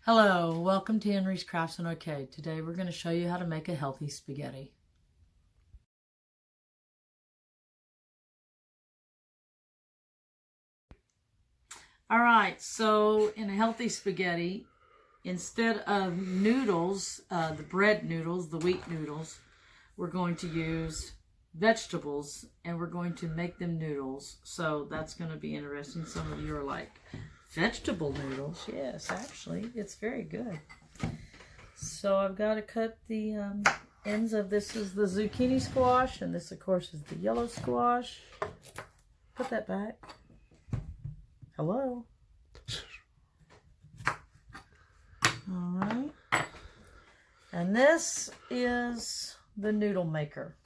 Hello, welcome to Henry's Crafts and Arcade. Today we're going to show you how to make a healthy spaghetti. Alright, so in a healthy spaghetti, instead of noodles, the bread noodles, the wheat noodles, we're going to use vegetables and we're going to make them noodles. So that's going to be interesting. Some of you are like, vegetable noodles? Yes, actually, it's very good. So I've got to cut the ends of this is the zucchini squash, and this, of course, is the yellow squash. Put that back. Hello. All right. And this is the noodle maker.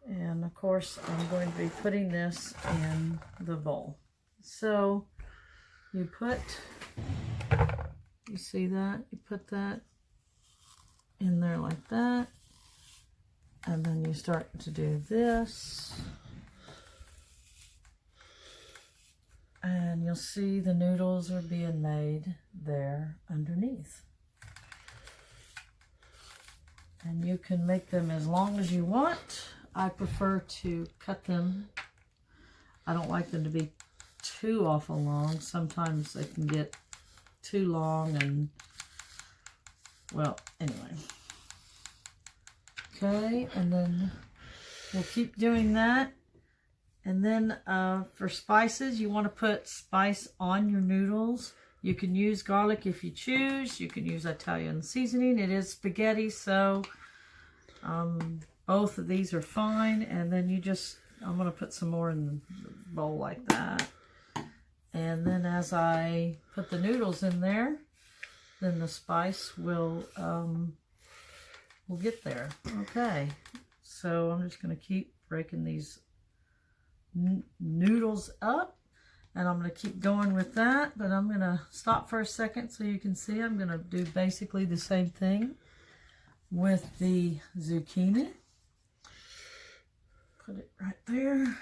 And, of course, I'm going to be putting this in the bowl. So you see that? You put that in there like that. And then you start to do this. And you'll see the noodles are being made there underneath. And you can make them as long as you want. I prefer to cut them. I don't like them to be too awful long. Sometimes they can get too long and, well, anyway. Okay, and then we'll keep doing that. And then for spices, you want to put spice on your noodles. You can use garlic if you choose. You can use Italian seasoning. It is spaghetti, so both of these are fine. And then I'm going to put some more in the bowl like that. And then as I put the noodles in there, then the spice will get there. Okay, so I'm just going to keep breaking these noodles up, and I'm going to keep going with that, but I'm going to stop for a second so you can see I'm going to do basically the same thing with the zucchini. Put it right there.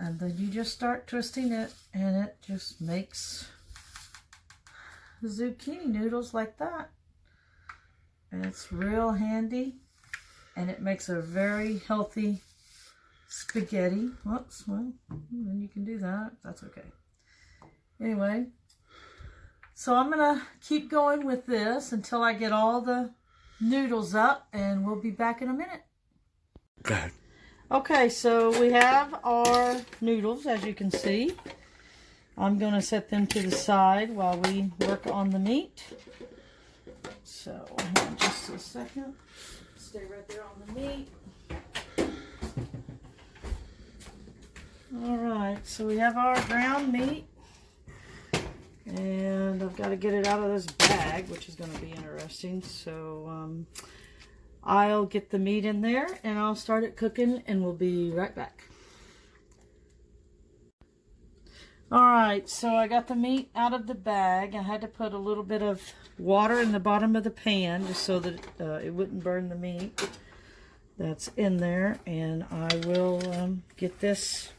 And then you just start twisting it, and it just makes zucchini noodles like that. And it's real handy, and it makes a very healthy spaghetti. Whoops, well, then you can do that. That's okay. Anyway, so I'm going to keep going with this until I get all the noodles up, and we'll be back in a minute. Okay. Okay, so we have our noodles, as you can see. I'm going to set them to the side while we work on the meat. So, hang on just a second. Stay right there on the meat. Alright, so we have our ground meat. And I've got to get it out of this bag, which is going to be interesting. So, I'll get the meat in there and I'll start it cooking, and we'll be right back. Alright, so I got the meat out of the bag. I had to put a little bit of water in the bottom of the pan just so that it wouldn't burn the meat that's in there. And I will get this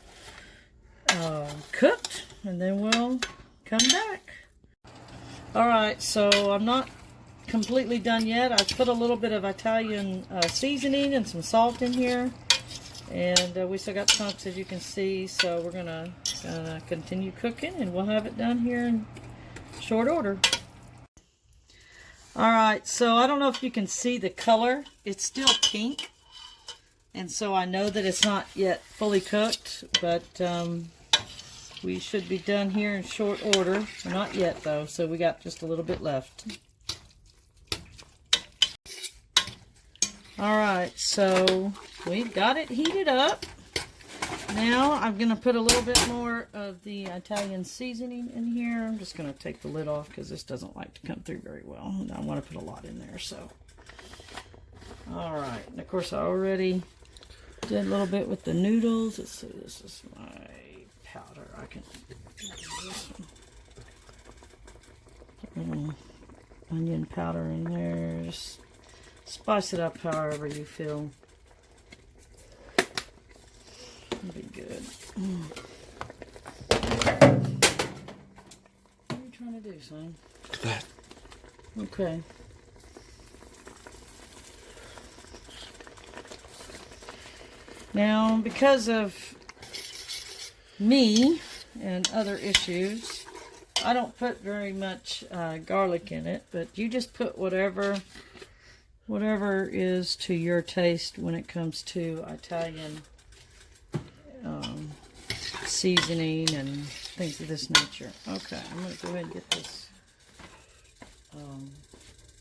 cooked, and then we'll come back. Alright, so I'm not completely done yet. I put a little bit of Italian seasoning and some salt in here, and we still got chunks, as you can see, so we're gonna continue cooking, and we'll have it done here in short order. Alright, so I don't know if you can see the color. It's still pink, and so I know that it's not yet fully cooked, but we should be done here in short order. Not yet though, so we got just a little bit left. Alright, so we've got it heated up. Now I'm going to put a little bit more of the Italian seasoning in here. I'm just going to take the lid off because this doesn't like to come through very well. And I want to put a lot in there, so. Alright, and of course I already did a little bit with the noodles. Let's see, this is my powder. I can do this one. A little onion powder in there. Just spice it up however you feel. It'll be good. trying to do, son? That. Okay. Now, because of me and other issues, I don't put very much garlic in it, but you just put whatever is to your taste when it comes to Italian seasoning and things of this nature. Okay, I'm going to go ahead and get this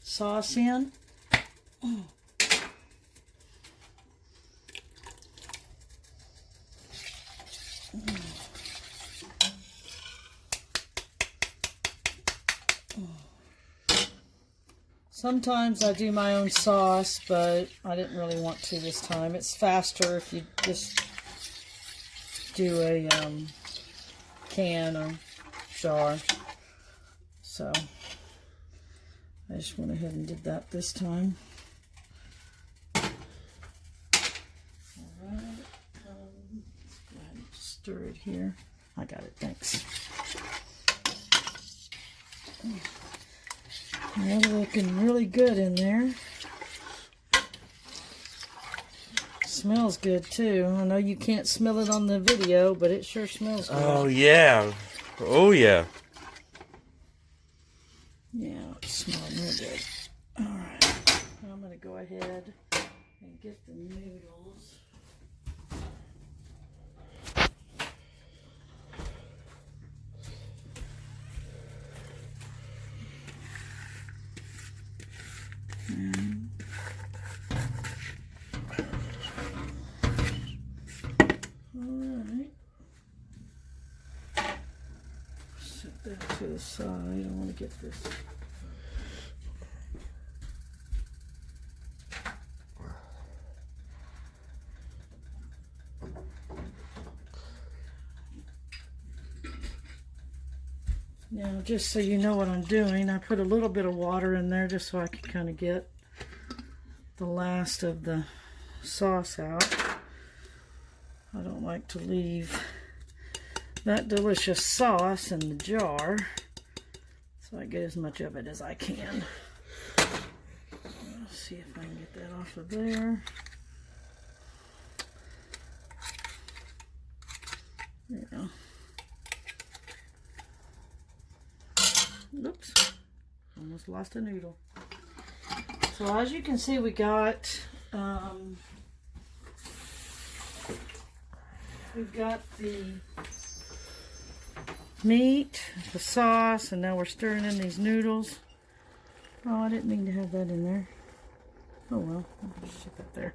sauce in. Sometimes I do my own sauce, but I didn't really want to this time. It's faster if you just do a can or jar. So I just went ahead and did that this time. Alright, let's go ahead and stir it here. I got it, thanks. They're looking really good in there. Smells good too. I know you can't smell it on the video, but it sure smells good. Oh yeah. Oh yeah. Yeah, it's smelling real good. Alright. I'm going to go ahead and get the noodles. Alright. Set that to the side. I want to get this. Now, just so you know what I'm doing, I put a little bit of water in there just so I can kind of get the last of the sauce out. I don't like to leave that delicious sauce in the jar, so I get as much of it as I can. Let's see if I can get that off of there. There you go. Oops, almost lost a noodle. So as you can see, we got we've got the meat, the sauce, and now we're stirring in these noodles. Oh, I didn't mean to have that in there. Oh well, I'll just stick that there.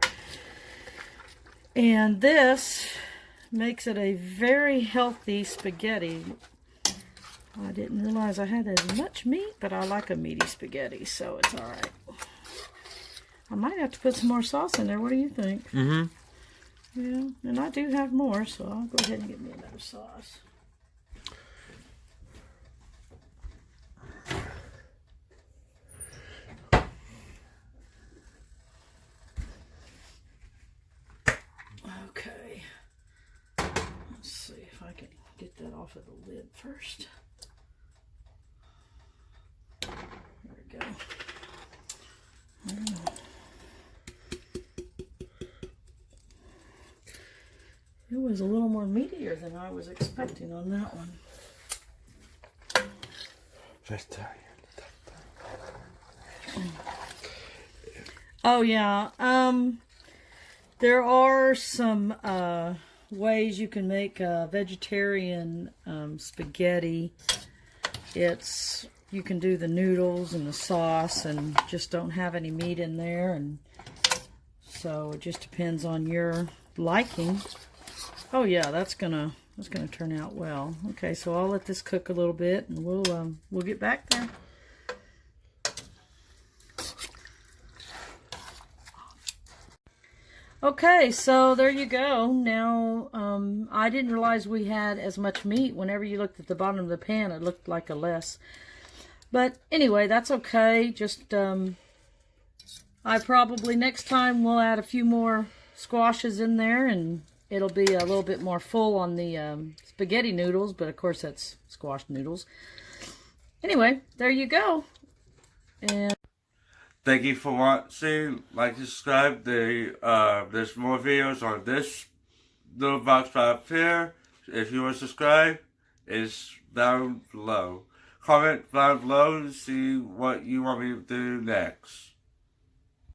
And this makes it a very healthy spaghetti. I didn't realize I had as much meat, but I like a meaty spaghetti, so it's alright. I might have to put some more sauce in there. What do you think? Mm-hmm. Yeah, and I do have more, so I'll go ahead and get me another sauce. Okay. Let's see if I can get that off of the lid first. There we go. It was a little more meatier than I was expecting on that one. Oh yeah. There are some ways you can make a vegetarian spaghetti. You can do the noodles and the sauce and just don't have any meat in there, and so it just depends on your liking. Oh yeah, that's gonna turn out well. Okay, so I'll let this cook a little bit, and we'll get back there. Okay, so there you go. Now, I didn't realize we had as much meat. Whenever you looked at the bottom of the pan, it looked like a less. But anyway, that's okay. Just, I probably next time will add a few more squashes in there, and it'll be a little bit more full on the spaghetti noodles, but of course that's squash noodles. anyway, there you go. And Thank you for watching. Like, subscribe. There's more videos on this little box right up here. If you want to subscribe, it's down below. Comment down below to see what you want me to do next.